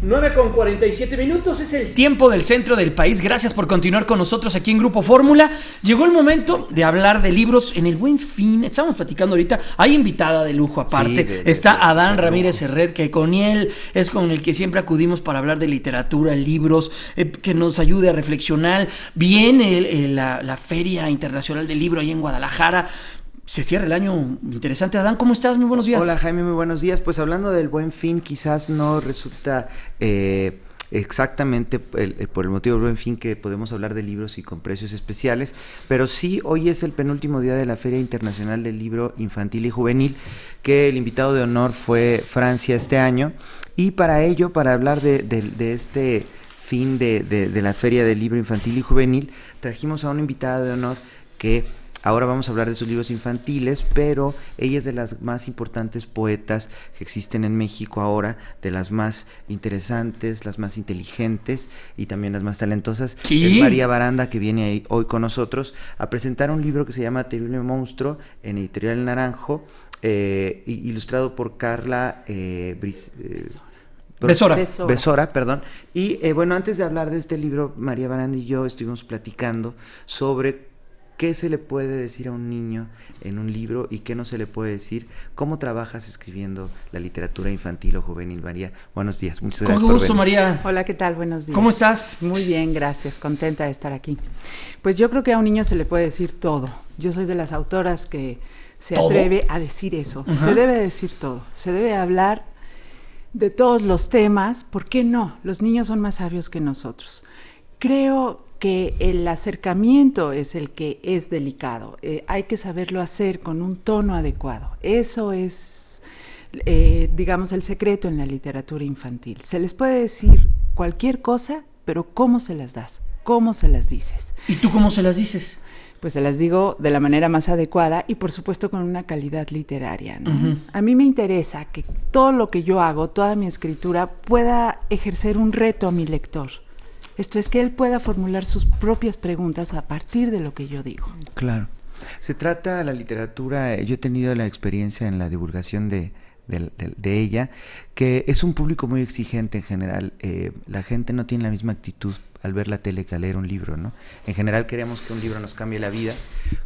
9:47 es el tiempo del centro del país. Gracias por continuar con nosotros aquí en Grupo Fórmula. Llegó el momento de hablar de libros en el Buen Fin. Estamos platicando ahorita, hay invitada de lujo aparte. Sí, está Adán Ramírez Herret, que con él es con el que siempre acudimos para hablar de literatura, libros, que nos ayude a reflexionar. Viene la Feria Internacional del Libro ahí en Guadalajara. Se cierra el año interesante. Adán, ¿cómo estás? Muy buenos días. Hola, Jaime, muy buenos días. Pues hablando del Buen Fin, quizás no resulta exactamente por el motivo del Buen Fin que podemos hablar de libros y con precios especiales, pero sí, hoy es el penúltimo día de la Feria Internacional del Libro Infantil y Juvenil, que el invitado de honor fue Francia este año, y para ello, para hablar de este fin de la Feria del Libro Infantil y Juvenil, trajimos a una invitada de honor que ahora vamos a hablar de sus libros infantiles, pero ella es de las más importantes poetas que existen en México ahora, de las más interesantes, las más inteligentes y también las más talentosas. ¿Sí? Es María Baranda, que viene hoy con nosotros a presentar un libro que se llama Terrible Monstruo, en Editorial Naranjo, ilustrado por Carla Besora, perdón. Y bueno, antes de hablar de este libro, María Baranda y yo estuvimos platicando sobre ¿qué se le puede decir a un niño en un libro y qué no se le puede decir? ¿Cómo trabajas escribiendo la literatura infantil o juvenil, María? Buenos días, muchas gracias por venir. Con gusto, María. Hola, ¿qué tal? Buenos días. ¿Cómo estás? Muy bien, gracias, contenta de estar aquí. Pues yo creo que a un niño se le puede decir todo. Yo soy de las autoras que se atreve a decir eso. Uh-huh. Se debe decir todo, se debe hablar de todos los temas. ¿Por qué no? Los niños son más sabios que nosotros. Creo que el acercamiento es el que es delicado. Hay que saberlo hacer con un tono adecuado. Eso es, digamos, el secreto en la literatura infantil. Se les puede decir cualquier cosa, pero ¿cómo se las das? ¿Cómo se las dices? ¿Y tú cómo se las dices? Pues se las digo de la manera más adecuada y por supuesto con una calidad literaria, ¿no? Uh-huh. A mí me interesa que todo lo que yo hago, toda mi escritura, pueda ejercer un reto a mi lector. Esto es que él pueda formular sus propias preguntas a partir de lo que yo digo. Claro. Se trata la literatura, yo he tenido la experiencia en la divulgación de ella, que es un público muy exigente en general. La gente no tiene la misma actitud al ver la tele que al leer un libro, ¿no? En general queremos que un libro nos cambie la vida.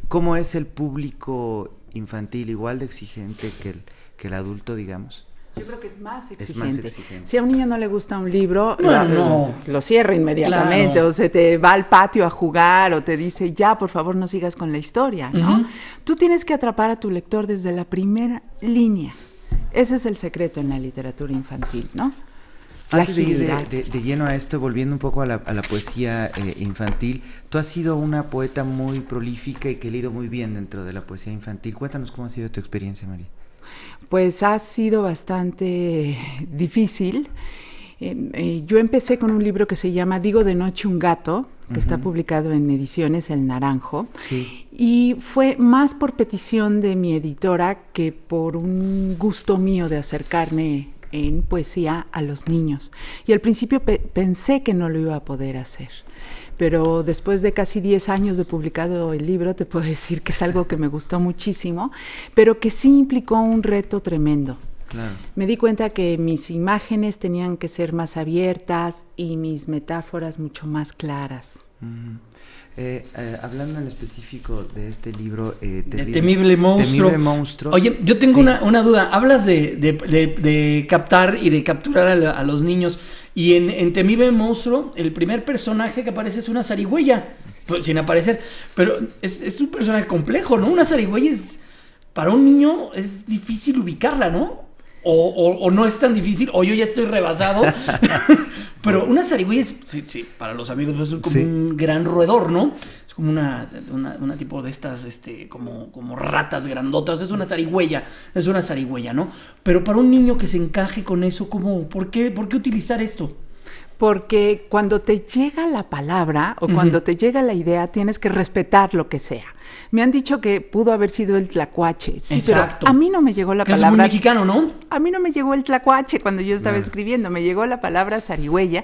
¿Cómo es el público infantil? ¿Igual de exigente que el adulto, digamos? Yo creo que es más exigente. Si a un niño no le gusta un libro, lo cierra inmediatamente, claro. O se te va al patio a jugar, o te dice, ya, por favor, no sigas con la historia, ¿no? Uh-huh. Tú tienes que atrapar a tu lector desde la primera línea. Ese es el secreto en la literatura infantil, ¿no? Antes de ir de lleno a esto, volviendo un poco a la poesía infantil, tú has sido una poeta muy prolífica y que he leído muy bien dentro de la poesía infantil. Cuéntanos cómo ha sido tu experiencia, María. Pues ha sido bastante difícil. Yo empecé con un libro que se llama Digo de noche un gato, que está publicado en Ediciones El Naranjo. Sí. Y fue más por petición de mi editora que por un gusto mío de acercarme en poesía a los niños. Y al principio pensé que no lo iba a poder hacer. Pero después de casi 10 años de publicado el libro, te puedo decir que es algo que me gustó muchísimo, pero que sí implicó un reto tremendo. Claro. Me di cuenta que mis imágenes tenían que ser más abiertas y mis metáforas mucho más claras. Hablando en específico de este libro, Temible Monstruo. Oye, yo tengo una duda. Hablas de captar y de capturar a los niños. Y en Temible Monstruo, el primer personaje que aparece es una zarigüeya, sin aparecer. Pero es un personaje complejo, ¿no? Una zarigüeya para un niño es difícil ubicarla, ¿no? O no es tan difícil, o yo ya estoy rebasado. Pero una zarigüeya es, sí, para los amigos es como un gran roedor, ¿no? Es como una tipo de estas, como ratas grandotas. Es una zarigüeya, ¿no? Pero para un niño que se encaje con eso, ¿por qué utilizar esto? porque cuando te llega la palabra o cuando te llega la idea, tienes que respetar lo que sea. Me han dicho que pudo haber sido el tlacuache. Sí, exacto. Pero a mí no me llegó la palabra. Es muy mexicano, ¿no? A mí no me llegó el tlacuache cuando yo estaba escribiendo. Me llegó la palabra zarigüeya.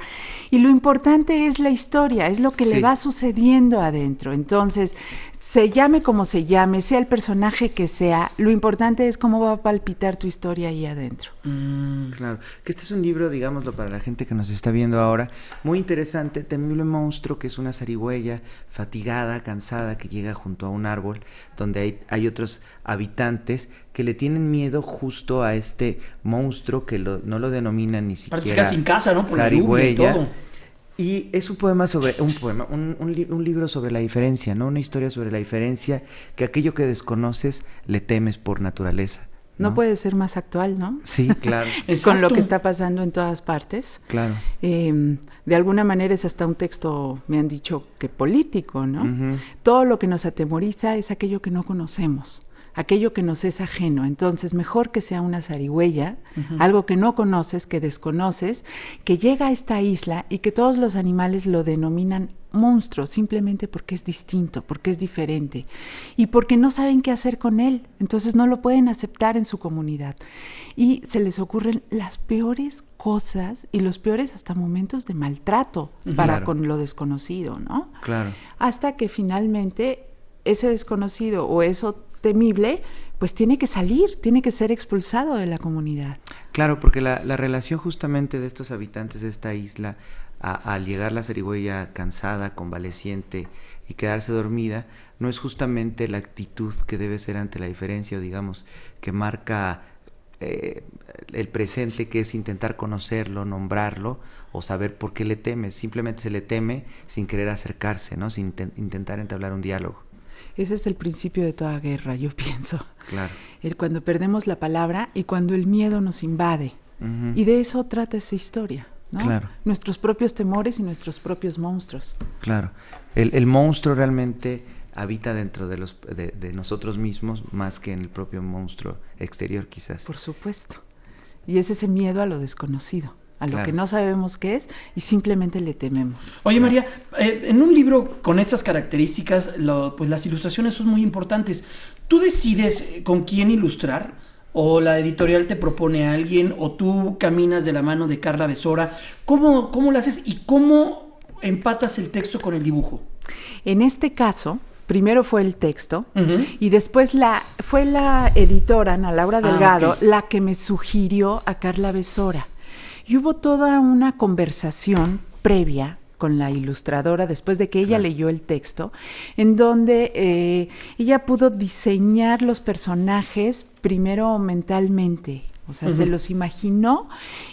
Y lo importante es la historia, es lo que le va sucediendo adentro. Entonces, se llame como se llame, sea el personaje que sea, lo importante es cómo va a palpitar tu historia ahí adentro. Claro, que este es un libro, digámoslo para la gente que nos está viendo ahora, muy interesante. Temible monstruo, que es una zarigüeya fatigada, cansada, que llega junto a un árbol donde hay otros habitantes que le tienen miedo justo a este monstruo que no lo denominan ni siquiera parece sin casa, ¿no? Por zarigüeya. La lluvia y todo. Y es un libro sobre la diferencia, ¿no? Una historia sobre la diferencia, que aquello que desconoces le temes por naturaleza. No puede ser más actual, ¿no? Sí, claro. Con lo que está pasando en todas partes. Claro. De alguna manera es hasta un texto, me han dicho, que político, ¿no? Uh-huh. Todo lo que nos atemoriza es aquello que no conocemos, aquello que nos es ajeno. Entonces, mejor que sea una zarigüeya, algo que no conoces, que desconoces, que llega a esta isla y que todos los animales lo denominan monstruo, simplemente porque es distinto, porque es diferente y porque no saben qué hacer con él. Entonces no lo pueden aceptar en su comunidad. Y se les ocurren las peores cosas y los peores hasta momentos de maltrato para con lo desconocido, ¿no? Claro. Hasta que finalmente ese desconocido o eso temible, pues tiene que salir, tiene que ser expulsado de la comunidad. Claro, porque la relación justamente de estos habitantes de esta isla, al llegar la zarigüeya cansada, convaleciente y quedarse dormida, no es justamente la actitud que debe ser ante la diferencia, o digamos, que marca el presente, que es intentar conocerlo, nombrarlo o saber por qué le temes. Simplemente se le teme sin querer acercarse, ¿no? Sin intentar entablar un diálogo. Ese es el principio de toda guerra, yo pienso. Claro. Cuando perdemos la palabra y cuando el miedo nos invade. Uh-huh. Y de eso trata esa historia, ¿no? Claro. Nuestros propios temores y nuestros propios monstruos. Claro. El monstruo realmente habita dentro de nosotros mismos más que en el propio monstruo exterior, quizás. Por supuesto. Y es ese miedo a lo desconocido, a lo que no sabemos qué es y simplemente le tememos. Oye, María, en un libro con estas características, pues las ilustraciones son muy importantes. ¿Tú decides con quién ilustrar? ¿O la editorial te propone a alguien? ¿O tú caminas de la mano de Carla Besora? ¿Cómo lo haces y cómo empatas el texto con el dibujo? En este caso, primero fue el texto y después fue la editora, Ana Laura Delgado, la que me sugirió a Carla Besora. Y hubo toda una conversación previa con la ilustradora después de que ella leyó el texto, en donde ella pudo diseñar los personajes primero mentalmente. O sea, se los imaginó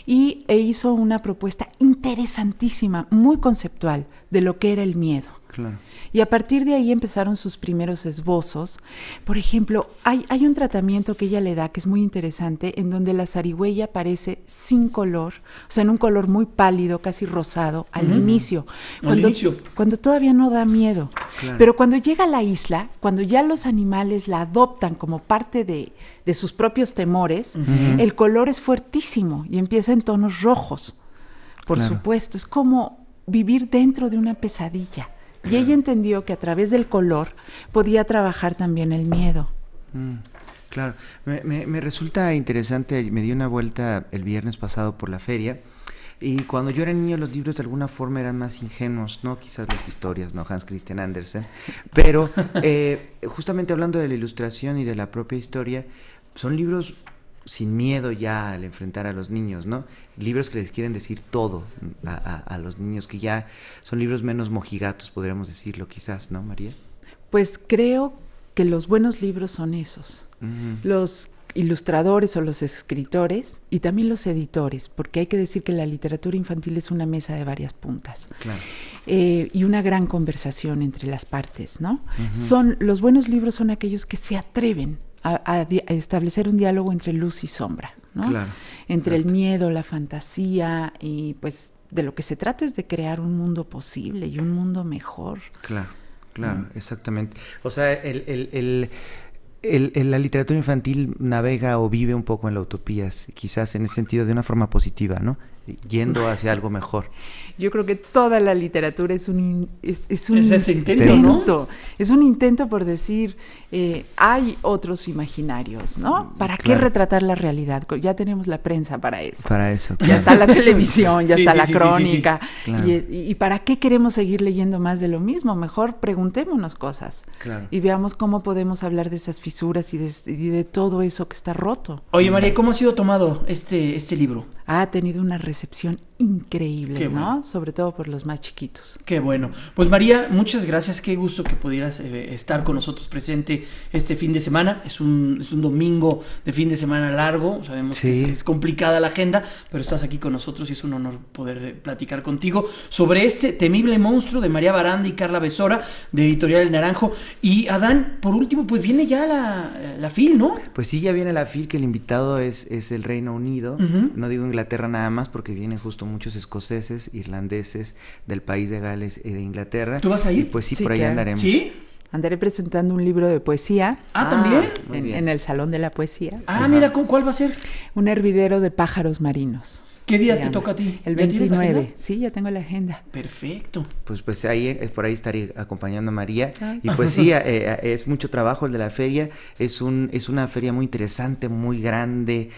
e hizo una propuesta interesantísima, muy conceptual, de lo que era el miedo. Claro. Y a partir de ahí empezaron sus primeros esbozos. Por ejemplo, hay un tratamiento que ella le da que es muy interesante, en donde la zarigüeya aparece sin color, o sea, en un color muy pálido, casi rosado, al inicio. Cuando todavía no da miedo. Claro. Pero cuando llega a la isla, cuando ya los animales la adoptan como parte de sus propios temores, el color es fuertísimo y empieza en tonos rojos. Por supuesto, es como vivir dentro de una pesadilla. Y ella entendió que a través del color podía trabajar también el miedo. Claro, me resulta interesante. Me di una vuelta el viernes pasado por la feria y cuando yo era niño los libros de alguna forma eran más ingenuos, ¿no? Quizás las historias, ¿no? Hans Christian Andersen. Pero justamente hablando de la ilustración y de la propia historia, son libros sin miedo ya al enfrentar a los niños, ¿no? Libros que les quieren decir todo a los niños, que ya son libros menos mojigatos, podríamos decirlo, quizás, ¿no, María? Pues creo que los buenos libros son esos. Los ilustradores o los escritores y también los editores, porque hay que decir que la literatura infantil es una mesa de varias puntas. Claro. Y una gran conversación entre las partes, ¿no? Los buenos libros son aquellos que se atreven a establecer un diálogo entre luz y sombra, ¿no? Claro, entre el miedo, la fantasía y pues de lo que se trata es de crear un mundo posible y un mundo mejor. Claro, exactamente. O sea, la literatura infantil navega o vive un poco en la utopía, quizás en ese sentido de una forma positiva, ¿no? yendo hacia algo mejor. Yo creo que toda la literatura es un ese intento, ¿no? Es un intento por decir, hay otros imaginarios, ¿no? ¿Para qué retratar la realidad? Ya tenemos la prensa para eso. Para eso. Ya está la televisión, ya está la crónica. Sí. Claro. ¿Y para qué queremos seguir leyendo más de lo mismo? Mejor preguntémonos cosas. Claro. Y veamos cómo podemos hablar de esas fisuras y de todo eso que está roto. Oye, María, ¿cómo ha sido tomado este libro? Ha tenido una recepción increíble, Qué ¿no? bueno. Sobre todo por los más chiquitos. Qué bueno. Pues María, muchas gracias. Qué gusto que pudieras estar con nosotros presente este fin de semana. Es un domingo de fin de semana largo. Sabemos que es complicada la agenda, pero estás aquí con nosotros y es un honor poder platicar contigo sobre este temible monstruo de María Baranda y Carla Besora, de Editorial El Naranjo. Y Adán, por último, pues viene ya la FIL, ¿no? Pues sí, ya viene la FIL, que el invitado es el Reino Unido. No digo Inglaterra nada más, porque vienen justo muchos escoceses, irlandeses, del país de Gales y de Inglaterra. ¿Tú vas a ir? Y pues sí, Sí, por ahí claro. andaremos. ¿Sí? Andaré presentando un libro de poesía. ¿También? Muy bien. En el Salón de la Poesía. Mira, ¿cuál va a ser? Un hervidero de pájaros marinos. ¿Qué día se te llama. toca a ti? El ¿Ya tienes la 29. agenda? Sí, ya tengo la agenda. Perfecto. Pues ahí, por ahí estaré acompañando a María. Y pues sí, es mucho trabajo el de la feria. Es una feria muy interesante, muy grande.